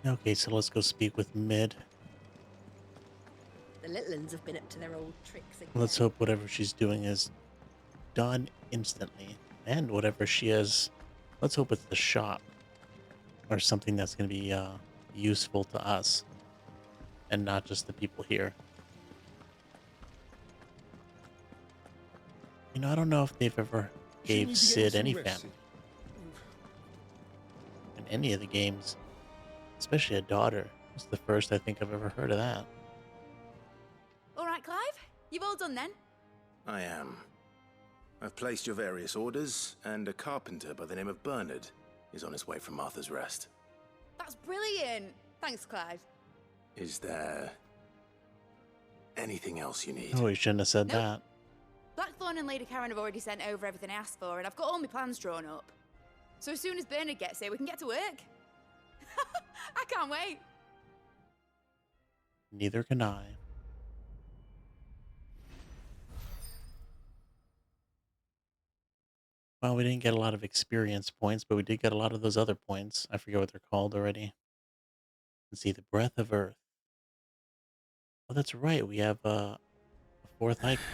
Okay, so let's go speak with Mid. The little uns have been up to their old tricks Let's again. hope whatever she's doing is done instantly. And whatever she is, let's hope it's the shop or something that's going to be useful to us and not just the people here. I don't know if they've ever Shouldn't gave you be getting Sid some any rest? family in any of the games, especially a daughter. It's the first I think I've ever heard of that. All right, Clive. You've all done then? I am. I've placed your various orders, and a carpenter by the name of Bernard is on his way from Martha's Rest. That's brilliant. Thanks, Clive. Is there anything else you need? Oh, you shouldn't have said Nope. that. Blackthorn and Lady Karen have already sent over everything I asked for, and I've got all my plans drawn up. So as soon as Bernard gets here, we can get to work. I can't wait. Neither can I. Well, we didn't get a lot of experience points, but we did get a lot of those other points. I forget what they're called already. Let's see, the Breath of Earth. Oh, that's right. We have a fourth icon.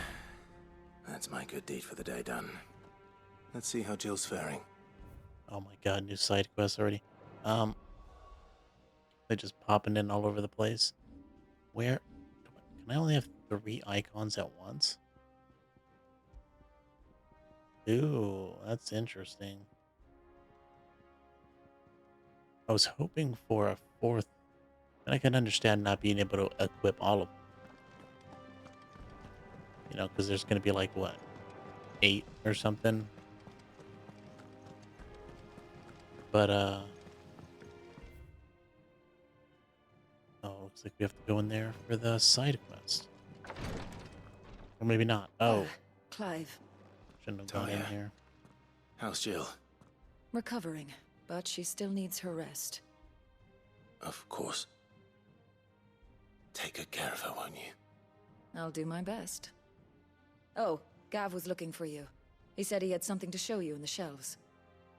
That's my good deed for the day done. Let's see how Jill's faring. Oh my god, new side quests already. Um, they're just popping in all over the place. Where can I only have 3 icons at once? Ooh, that's interesting. I was hoping for a fourth, and I can understand not being able to equip all of them. Because there's going to be like, what, 8 or something? But, oh, looks like we have to go in there for the side quest. Or maybe not. Oh, Clive, shouldn't have gone in Talia. here. How's Jill? recovering, but she still needs her rest. Of course. Take good care of her, won't you? I'll do my best. Oh, Gav was looking for you. He said he had something to show you in the shelves.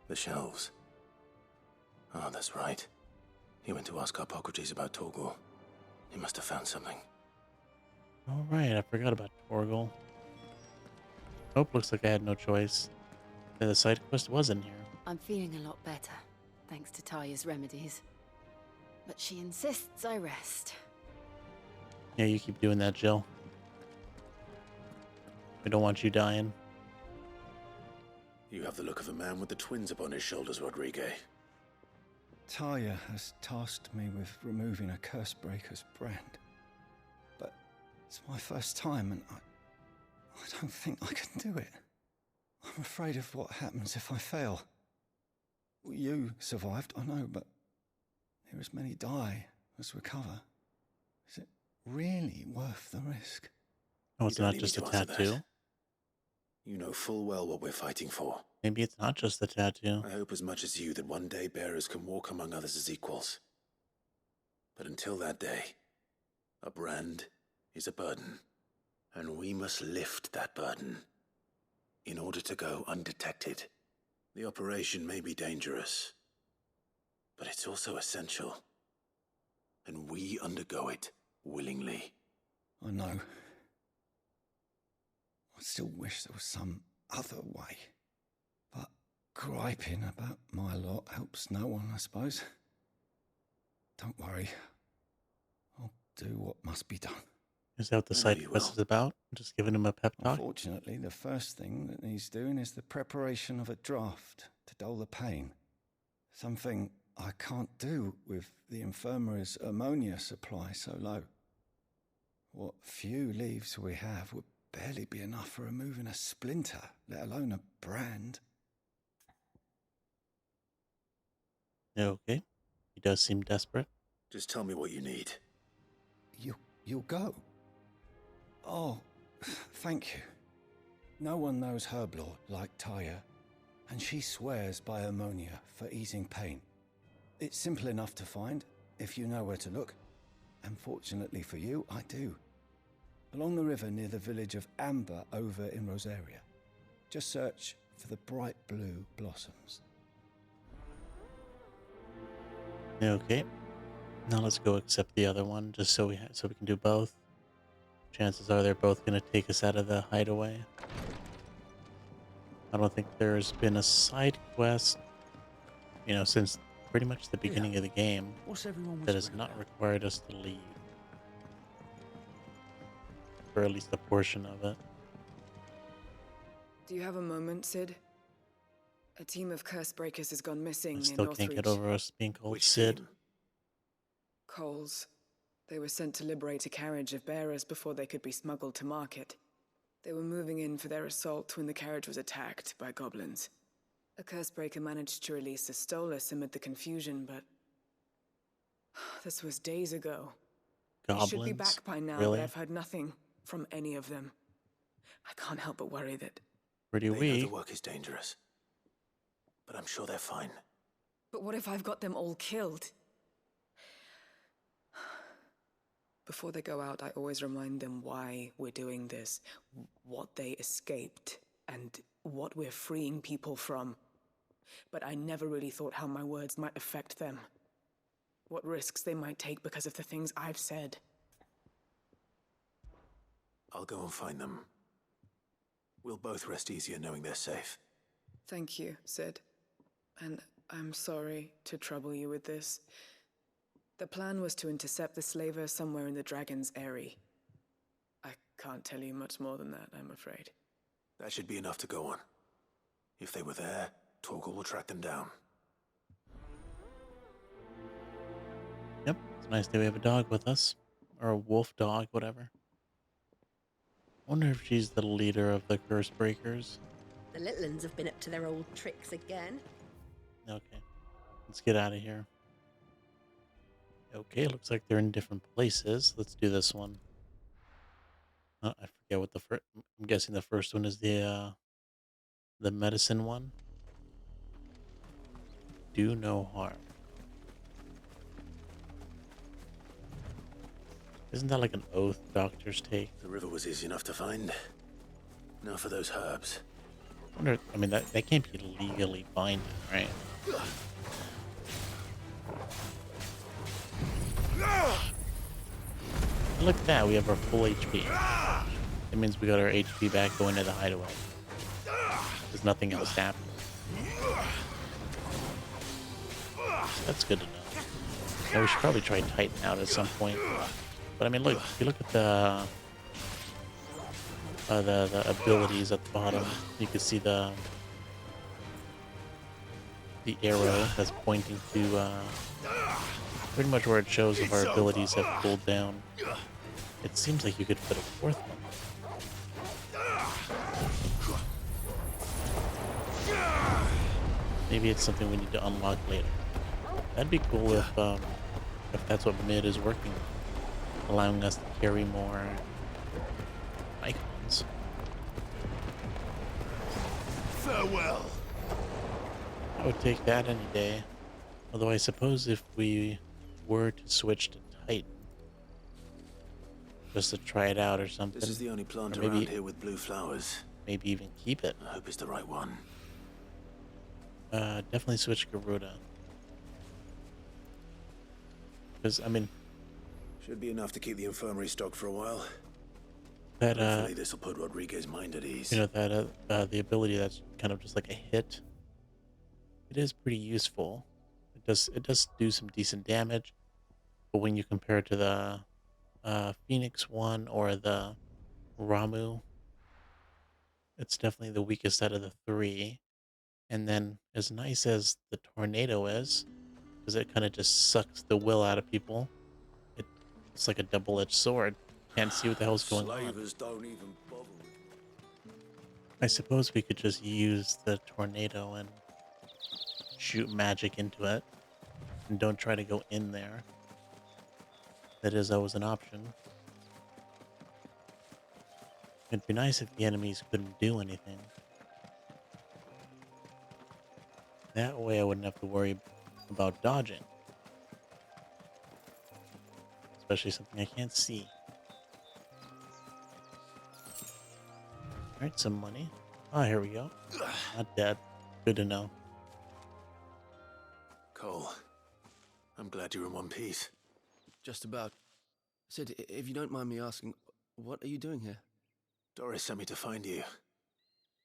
The shelves. Oh, that's right. He went to ask Harpocrates about Torgor. He must have found something. All right, I forgot about Torgal. Hope looks like I had no choice. Yeah, the side quest was in here. I'm feeling a lot better, thanks to Taya's remedies. But she insists I rest. Yeah, you keep doing that, Jill. We don't want you dying. You have the look of a man with the twins upon his shoulders, Rodrigue. Taya has tasked me with removing a Cursebreaker's brand. But it's my first time, and I don't think I can do it. I'm afraid of what happens if I fail. You survived, I know, but here as many die as recover. Is it really worth the risk? Oh, it's You don't not need just me a to answer tattoo. that. You know full well what we're fighting for. Maybe it's not just the tattoo. I hope as much as you that one day bearers can walk among others as equals. But until that day, a brand is a burden, and we must lift that burden in order to go undetected. The operation may be dangerous, but it's also essential, and we undergo it willingly. I know. I still wish there was some other way. But griping about my lot helps no one, I suppose. Don't worry. I'll do what must be done. Is that what the I know side you quest will. is about? Just giving him a pep talk? Unfortunately, the first thing that needs doing is the preparation of a draft to dull the pain. Something I can't do with the infirmary's ammonia supply so low. What few leaves we have would barely be enough for removing a splinter, let alone a brand. Okay. He does seem desperate. Just tell me what you need. You'll go. Oh, thank you. No one knows Herblore like Taya, and she swears by ammonia for easing pain. It's simple enough to find, if you know where to look. And fortunately for you, I do. Along the river near the village of Amber over in Rosaria. Just search for the bright blue blossoms. Okay. Now let's go accept the other one, just so so we can do both. Chances are they're both gonna take us out of the hideaway. I don't think there's been a side quest, since pretty much the beginning of the game What's everyone that has whispering not about? required us to leave. For at least a portion of it. Do you have a moment, Sid? A team of curse breakers has gone missing I near still can't Northreach. get over us being called Which Sid. team? Coles. They were sent to liberate a carriage of bearers before they could be smuggled to market. They were moving in for their assault when the carriage was attacked by goblins. A cursebreaker managed to release a Stolas amid the confusion, but this was days ago. Goblins? They should be back by now, Really? but I've heard nothing from any of them. I can't help but worry that... Pretty They know weak. the work is dangerous, but I'm sure they're fine. But what if I've got them all killed? Before they go out, I always remind them why we're doing this, what they escaped, and what we're freeing people from. But I never really thought how my words might affect them. What risks they might take because of the things I've said. I'll go and find them. We'll both rest easier knowing they're safe. Thank you, Sid. And I'm sorry to trouble you with this. The plan was to intercept the slaver somewhere in the Dragon's Eyrie. I can't tell you much more than that, I'm afraid. That should be enough to go on. If they were there, Torgal will track them down. Yep, it's nice that we have a dog with us. Or a wolf dog, whatever. I wonder if she's the leader of the Curse Breakers. The little uns have been up to their old tricks again. Okay, let's get out of here. Okay, looks like they're in different places. Let's do this one. I forget what the first... I'm guessing the first one is the medicine one. Do no harm. Isn't that like an oath doctors take? The river was easy enough to find. Now for those herbs. I mean, that can't be legally binding, right? And look at that, we have our full HP. That means we got our HP back going to the hideaway. There's nothing else happening. That's good to know. Yeah, we should probably try Titan out at some point. But I mean, look, if you look at the abilities at the bottom, you can see the arrow that's pointing to pretty much where it shows if our abilities have cooled down. It seems like you could fit a fourth one. Maybe it's something we need to unlock later. That'd be cool if that's what mid is working, allowing us to carry more icons. Farewell. I would take that any day. Although I suppose if we were to switch to Titan, just to try it out or something, This is the only plant or maybe- around here with blue flowers. maybe even keep it. I hope it's the right one. Definitely switch Garuda. Because, I mean, Should be enough to keep the infirmary stocked for a while. that, Hopefully this will put Rodriguez's mind at ease. the ability that's kind of just like a hit, it is pretty useful. It does do some decent damage, but when you compare it to the Phoenix one or the Ramu, it's definitely the weakest out of the three. And then, as nice as the tornado is, because it kind of just sucks the will out of people, it's like a double-edged sword. Can't see what the hell's going on. Slavers don't even bother. I suppose we could just use the tornado and shoot magic into it, and don't try to go in there. That is always an option. It'd be nice if the enemies couldn't do anything. That way I wouldn't have to worry about dodging. Especially something I can't see. Alright, some money. Oh, here we go. Not dead. Good to know. Cole, I'm glad you're in one piece. Just about. Sid, if you don't mind me asking, what are you doing here? Doris sent me to find you.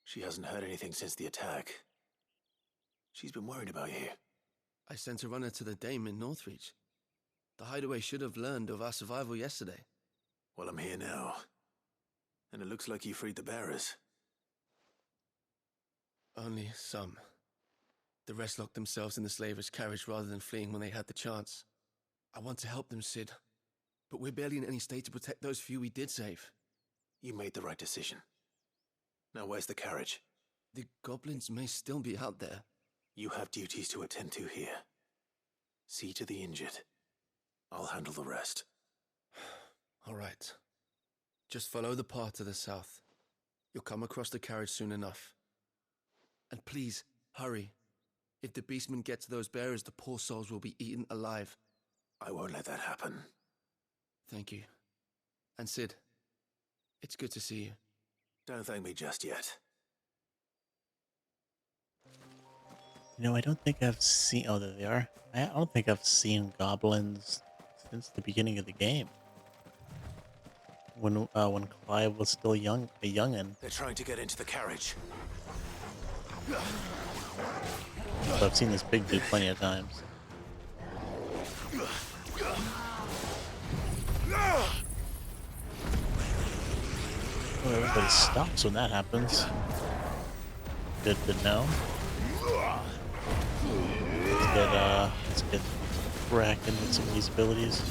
She hasn't heard anything since the attack. She's been worried about you. I sent a runner to the Dame in Northreach. The Hideaway should have learned of our survival yesterday. Well, I'm here now. And it looks like you freed the bearers. Only some. The rest locked themselves in the slavers' carriage rather than fleeing when they had the chance. I want to help them, Sid. But we're barely in any state to protect those few we did save. You made the right decision. Now where's the carriage? The goblins may still be out there. You have duties to attend to here. See to the injured. I'll handle the rest. All right. Just follow the path to the south. You'll come across the carriage soon enough. And please, hurry. If the beastmen get to those bearers, the poor souls will be eaten alive. I won't let that happen. Thank you. And Sid, it's good to see you. Don't thank me just yet. You know, I don't think I've seen... Oh, there they are. I don't think I've seen goblins since the beginning of the game. When Clive was still a youngin'. They're trying to get into the carriage. So I've seen this pig do plenty of times. Oh, everybody stops when that happens. Good to know. Let's get cracking with some of these abilities.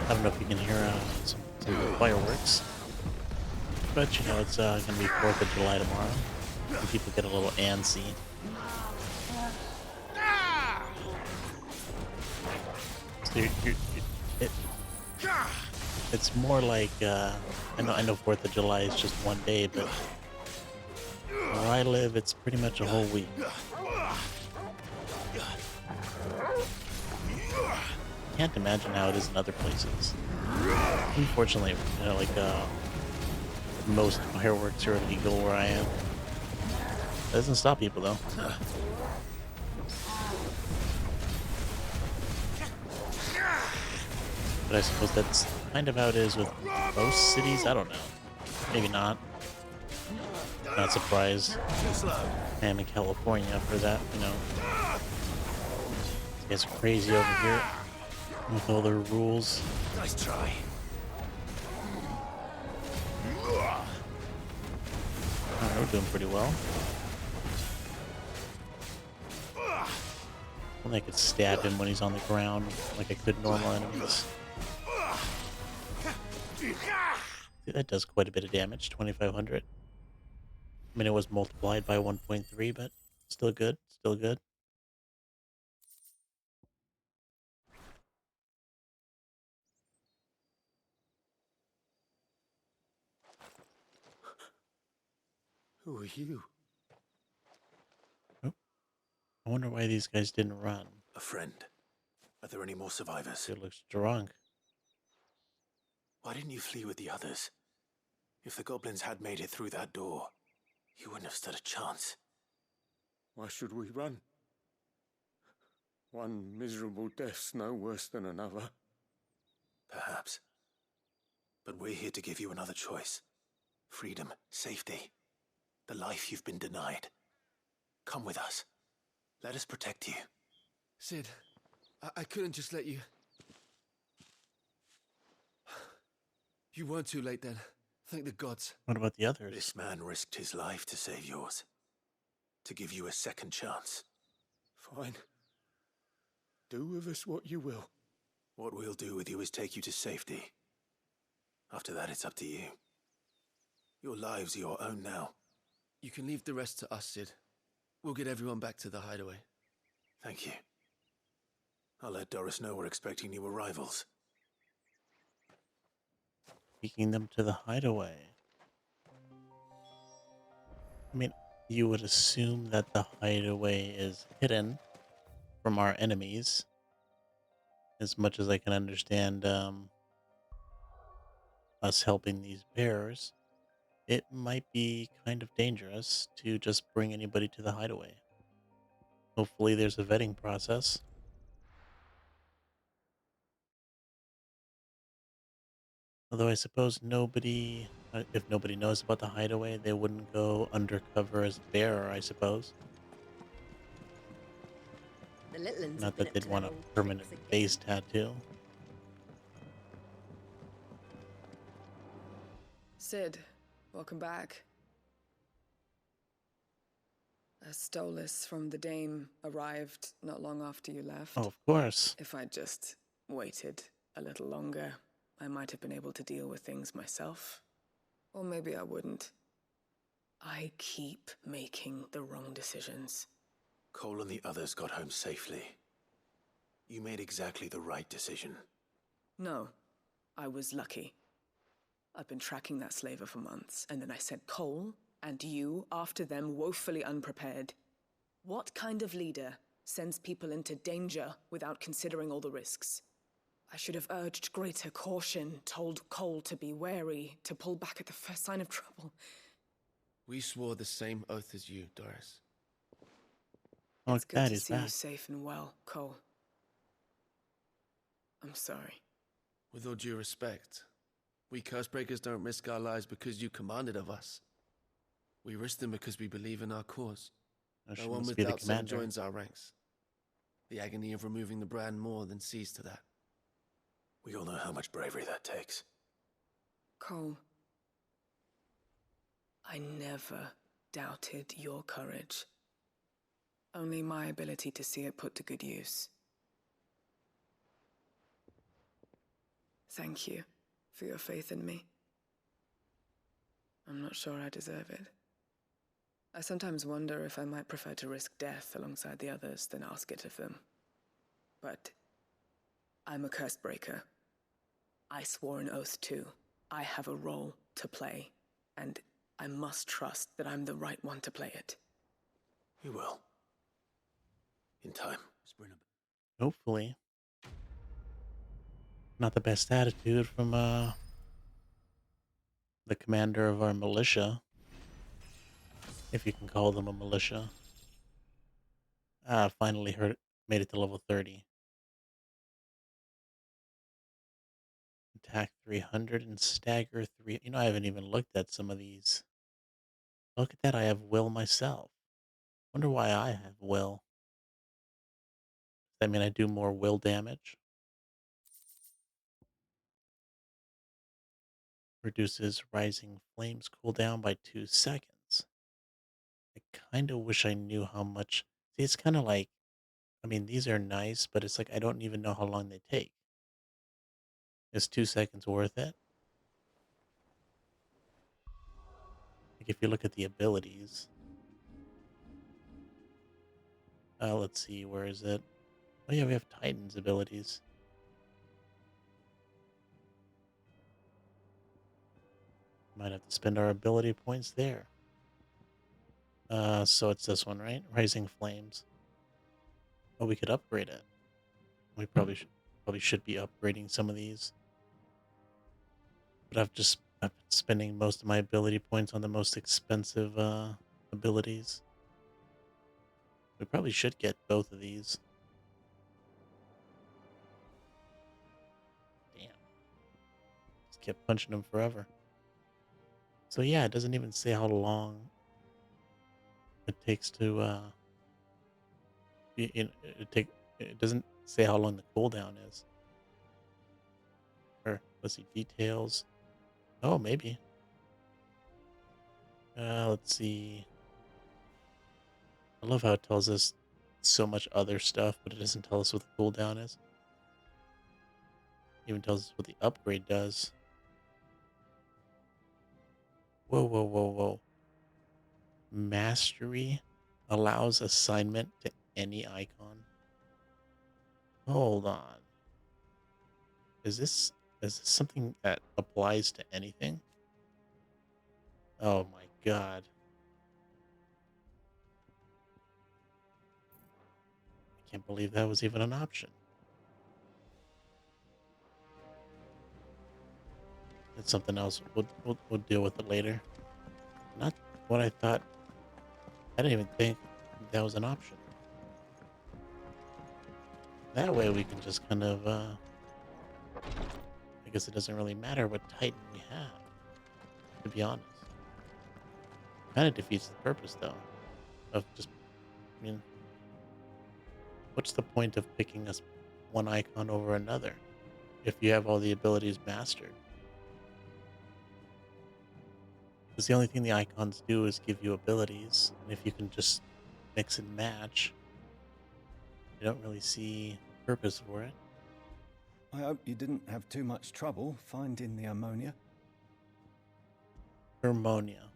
I don't know if you can hear some of the fireworks, but you know it's gonna be 4th of July tomorrow. So people get a little antsy. So it's more like I know 4th of July is just one day, but where I live, it's pretty much a whole week. Can't imagine how it is in other places. Unfortunately, you know, like most fireworks are illegal where I am. Doesn't stop people though. But I suppose that's kind of how it is with most cities. I don't know. Maybe not. Not surprised. I am in California for that, you know. It's crazy over here with all their rules. Nice try. Alright, we're doing pretty well. When I could stab him when he's on the ground like I could normal enemies. See, that does quite a bit of damage, 2,500. I mean, it was multiplied by 1.3, but still good, still good. Who are you? Oh, I wonder why these guys didn't run. A friend. Are there any more survivors? It looks drunk. Why didn't you flee with the others? If the goblins had made it through that door, you wouldn't have stood a chance. Why should we run? One miserable death's no worse than another. Perhaps. But we're here to give you another choice. Freedom, safety, the life you've been denied. Come with us. Let us protect you. Sid, I couldn't just let you... You weren't too late then. Thank the gods. What about the others? This man risked his life to save yours. To give you a second chance. Fine. Do with us what you will. What we'll do with you is take you to safety. After that, it's up to you. Your lives are your own now. You can leave the rest to us, Sid. We'll get everyone back to the hideaway. Thank you. I'll let Doris know we're expecting new arrivals. Taking them to the hideaway. I mean, you would assume that the hideaway is hidden from our enemies. As much as I can understand us helping these bears, it might be kind of dangerous to just bring anybody to the hideaway. Hopefully there's a vetting process. Although I suppose nobody, if nobody knows about the hideaway, they wouldn't go undercover as bearer, I suppose. The Litlands Not have been that up they'd to want their a old permanent tricks again. face tattoo. Sid, welcome back. A Stolas from the Dame arrived not long after you left. Oh, of course. If I'd just waited a little longer, I might have been able to deal with things myself. Or maybe I wouldn't. I keep making the wrong decisions. Cole and the others got home safely. You made exactly the right decision. No, I was lucky. I've been tracking that slaver for months, and then I sent Cole and you after them, woefully unprepared. What kind of leader sends people into danger without considering all the risks? I should have urged greater caution, told Cole to be wary, to pull back at the first sign of trouble. We swore the same oath as you, Doris. Oh, It's good God, to he's see you back. safe and well, Cole. I'm sorry. With all due respect, we Cursebreakers don't risk our lives because you commanded of us. We risk them because we believe in our cause. Oh, she No one must be the without Seven commander. joins our ranks. The agony of removing the brand more than sees to that. We all know how much bravery that takes. Cole, I never doubted your courage. Only my ability to see it put to good use. Thank you for your faith in me. I'm not sure I deserve it. I sometimes wonder if I might prefer to risk death alongside the others than ask it of them. But I'm a curse breaker. I swore an oath too. I have a role to play, and I must trust that I'm the right one to play it. You will. In time. Hopefully. Not the best attitude from the commander of our militia. If you can call them a militia. Finally made it to level 30. Attack 300 and stagger 3. You know, I haven't even looked at some of these. Look at that, I have will myself. Wonder why I have will. Does that mean I do more will damage? Reduces rising flames cooldown by 2 seconds. I kind of wish I knew how much. See, it's kind of like, I mean, these are nice, but it's like I don't even know how long they take. Is 2 seconds worth it? Like if you look at the abilities. Let's see, where is it? Oh yeah, we have Titan's abilities. Might have to spend our ability points there. So it's this one, right? Rising Flames. Oh, we could upgrade it. We probably should be upgrading some of these. But I've been spending most of my ability points on the most expensive abilities. We probably should get both of these. Damn. Just kept punching them forever. So yeah, it doesn't even say how long it takes to it doesn't say how long the cooldown is. Or let's see, details. Oh, maybe. Let's see. I love how it tells us so much other stuff, but it doesn't tell us what the cooldown is. It even tells us what the upgrade does. Whoa, whoa, whoa, whoa. Mastery allows assignment to any icon. Hold on. Is this something that applies to anything? Oh my god. I can't believe that was even an option. It's something else. We'll deal with it later. Not what I thought. I didn't even think that was an option. That way we can just kind of, I guess it doesn't really matter what Titan we have, to be honest. Kind of defeats the purpose, though, of just, I mean, what's the point of picking us one icon over another if you have all the abilities mastered? Because the only thing the icons do is give you abilities, and if you can just mix and match, I don't really see purpose for it. I hope you didn't have too much trouble finding the ammonia. Harmonia.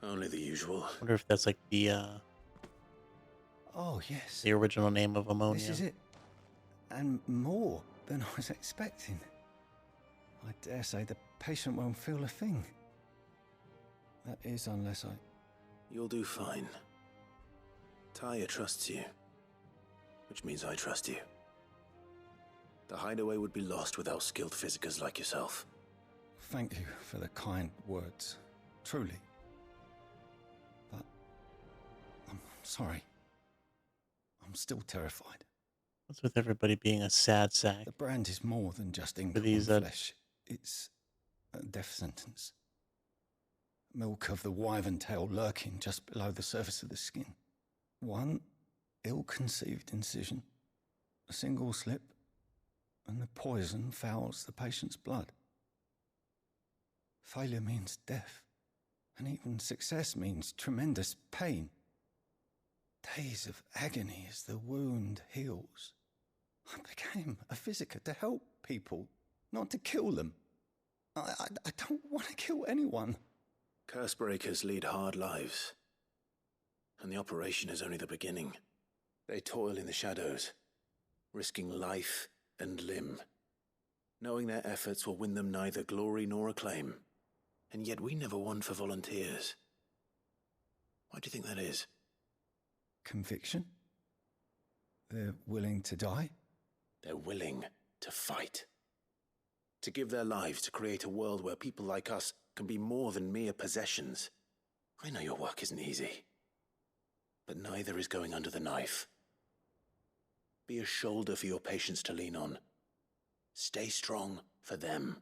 Only the usual. I wonder if that's like the Oh, yes. the original name of ammonia. This is it. And more than I was expecting. I dare say the patient won't feel a thing. That is, unless I... You'll do fine. Taya trusts you, which means I trust you. The hideaway would be lost without skilled physicers like yourself. Thank you for the kind words. Truly. But... I'm sorry. I'm still terrified. What's with everybody being a sad sack? The brand is more than just ink For on these, flesh. It's a death sentence. Milk of the wyvern tail lurking just below the surface of the skin. One ill-conceived incision, a single slip, and the poison fouls the patient's blood. Failure means death, and even success means tremendous pain. Days of agony as the wound heals. I became a physiker to help people, not to kill them. I don't want to kill anyone. Cursebreakers lead hard lives, and the operation is only the beginning. They toil in the shadows, risking life and limb, knowing their efforts will win them neither glory nor acclaim. And yet we never won for volunteers. Why do you think that is? Conviction? They're willing to die? They're willing to fight. To give their lives to create a world where people like us can be more than mere possessions. I know your work isn't easy, but neither is going under the knife. Be a shoulder for your patients to lean on. Stay strong for them.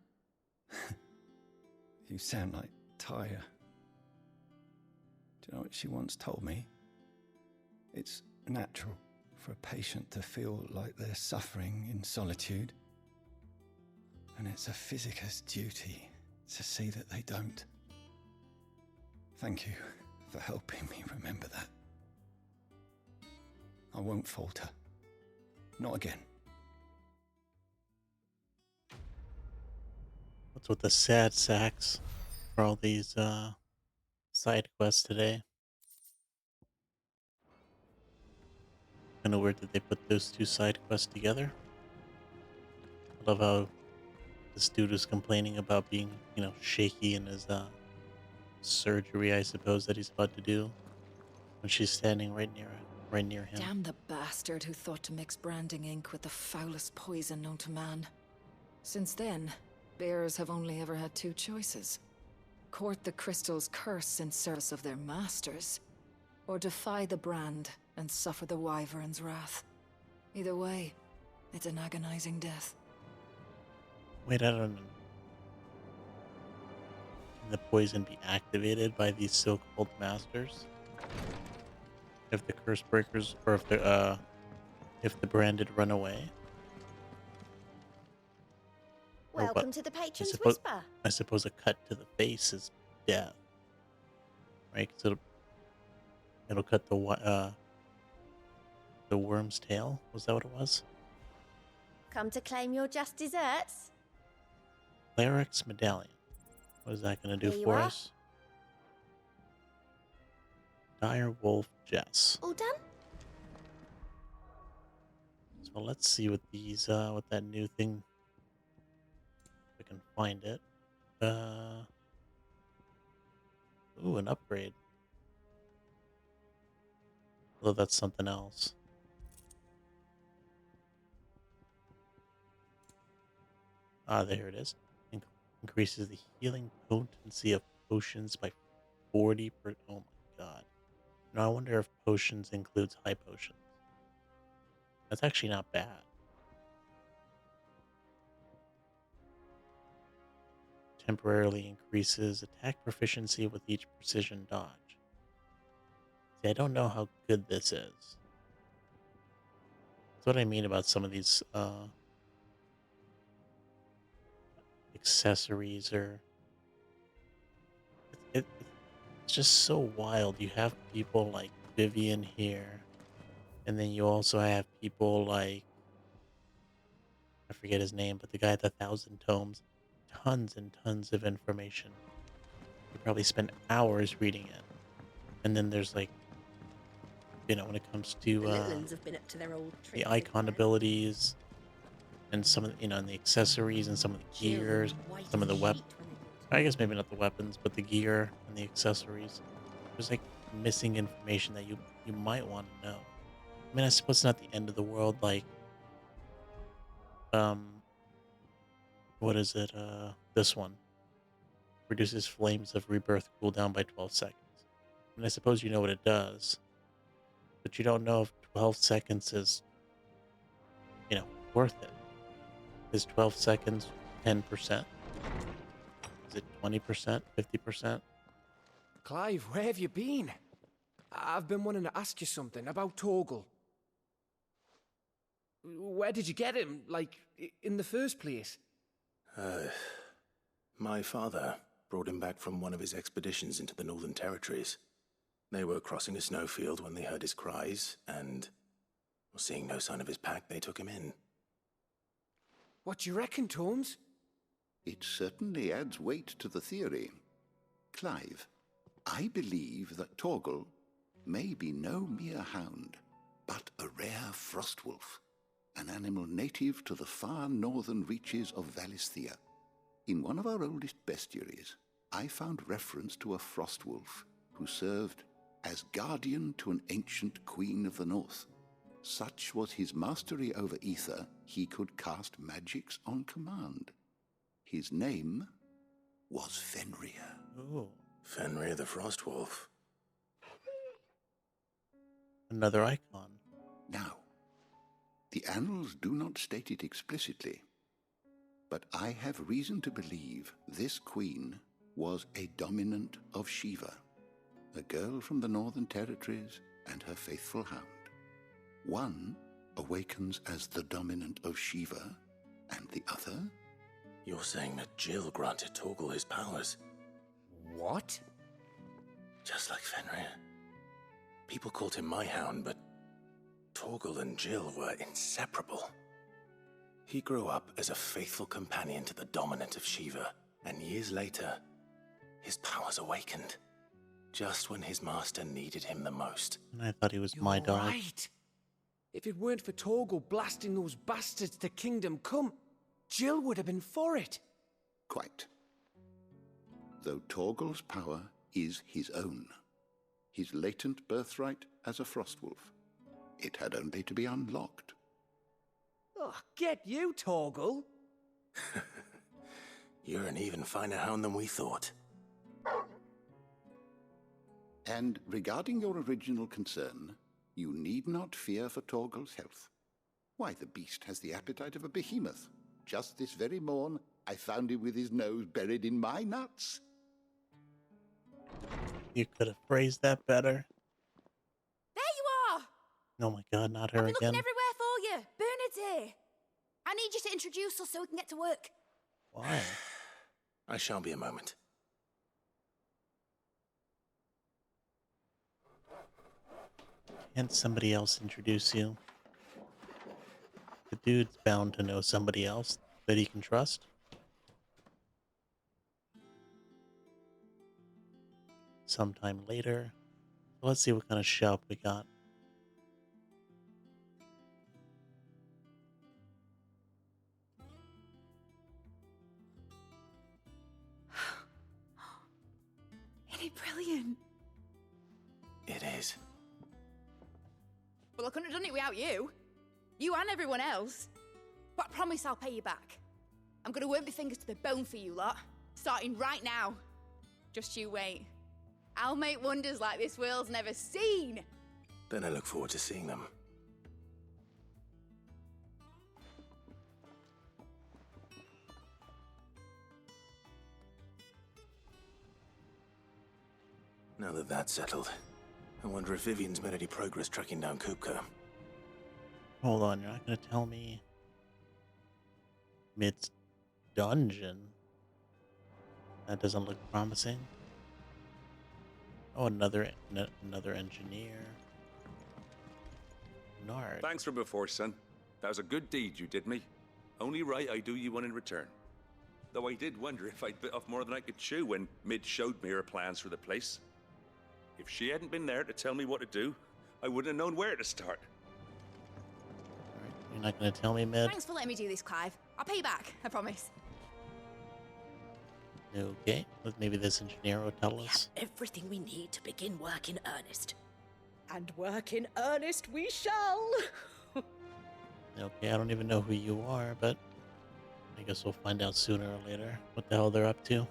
You sound like Taya. Do you know what she once told me? It's natural for a patient to feel like they're suffering in solitude. And it's a physiker's duty to see that they don't. Thank you for helping me remember that. I won't falter. Not again. What's with the sad sacks for all these side quests today? Kind of weird that they put those two side quests together. I love how this dude is complaining about being, shaky in his surgery, I suppose, that he's about to do, when she's standing right near him. Damn the bastard who thought to mix branding ink with the foulest poison known to man. Since then, bears have only ever had two choices. Court the crystal's curse in service of their masters, or defy the brand and suffer the wyvern's wrath. Either way, it's an agonizing death. Wait, I don't know. Can the poison be activated by these so-called masters? If the curse breakers, or if the branded run away? Or what? Welcome to the Patron's suppose- Whisper. I suppose a cut to the face is death, right? So it'll cut the worm's tail. Was that what it was? Come to claim your just desserts? Cleric's medallion. What is that going to do Here you for are. us? Dire Wolf Jess. All done? So let's see what these, what that new thing, if I can find it. Ooh, an upgrade. Although that's something else. Ah, there it is. Increases the healing potency of potions by 40 per... Oh my god. Now I wonder if potions includes high potions. That's actually not bad. temporarily increases attack proficiency with each precision dodge. See, I don't know how good this is. That's what I mean about some of these accessories, or it's just so wild. You have people like Vivian here, and then you also have people like, I forget his name, but the guy at the 1,000 tomes. Tons and tons of information. You probably spend hours reading it. And then there's like, when it comes to The Litlands have been up to their old the tricks icon again. abilities, and some of and the accessories, and some of the Jill gears, white some of as the a weapons. sheet when they brought I guess maybe not the weapons, but the gear and the accessories. There's like missing information that you might want to know. I mean, I suppose it's not the end of the world. Like, what is it? This one reduces flames of rebirth cooldown by 12 seconds. And I suppose you know what it does, but you don't know if 12 seconds is, worth it. Is 12 seconds 10%? Is it 20%? 50%? Clive, where have you been? I've been wanting to ask you something about Torgal. Where did you get him, like, in the first place? My father brought him back from one of his expeditions into the Northern Territories. They were crossing a snowfield when they heard his cries, and, seeing no sign of his pack, they took him in. What do you reckon, Tomes? It certainly adds weight to the theory. Clive, I believe that Torgal may be no mere hound, but a rare frostwolf, an animal native to the far northern reaches of Valisthea. In one of our oldest bestiaries, I found reference to a frostwolf who served as guardian to an ancient queen of the north. Such was his mastery over ether, he could cast magics on command. His name was Fenrir. Ooh. Fenrir the Frostwolf. Another icon. Now, the annals do not state it explicitly, but I have reason to believe this queen was a dominant of Shiva, a girl from the Northern Territories and her faithful hound. One awakens as the dominant of Shiva, and the other? You're saying that Jill granted Torgal his powers? What? Just like Fenrir. People called him my hound, but Torgal and Jill were inseparable. He grew up as a faithful companion to the dominant of Shiva, and years later, his powers awakened. Just when his master needed him the most. And I thought he was my You're dog. right. If it weren't for Torgal blasting those bastards to Kingdom Come, Jill would have been for it. Quite. Though Torgal's power is his own, his latent birthright as a frostwolf. It had only to be unlocked. Oh, get you, Torgal. You're an even finer hound than we thought. And regarding your original concern, you need not fear for Torgal's health. Why, the beast has the appetite of a behemoth. Just this very morn, I found him with his nose buried in my nuts. You could have phrased that better. There you are! Oh my god, not her I've been again. looking everywhere for you. Bernard's here. I need you to introduce us so we can get to work. Why? I shall be a moment. Can't somebody else introduce you? The dude's bound to know somebody else that he can trust. Sometime later. Let's see what kind of shop we got. Isn't it brilliant? It is. Well, I couldn't have done it without you. You and everyone else. But I promise I'll pay you back. I'm gonna work my fingers to the bone for you lot. Starting right now. Just you wait. I'll make wonders like this world's never seen. Then I look forward to seeing them. Now that that's settled, I wonder if Vivian's made any progress tracking down Kupka. Hold on, you're not gonna tell me Mid's dungeon? That doesn't look promising. Oh, another engineer. Nard. Thanks for before, son. That was a good deed you did me. Only right I do you one in return. Though I did wonder if I'd bit off more than I could chew when Mid showed me her plans for the place. If she hadn't been there to tell me what to do, I wouldn't have known where to start. Alright, you're not gonna tell me, Mid? Thanks for letting me do this, Clive. I'll pay you back, I promise. Okay, but maybe this engineer will tell us. Everything we need to begin work in earnest. And work in earnest we shall! Okay, I don't even know who you are, but I guess we'll find out sooner or later what the hell they're up to.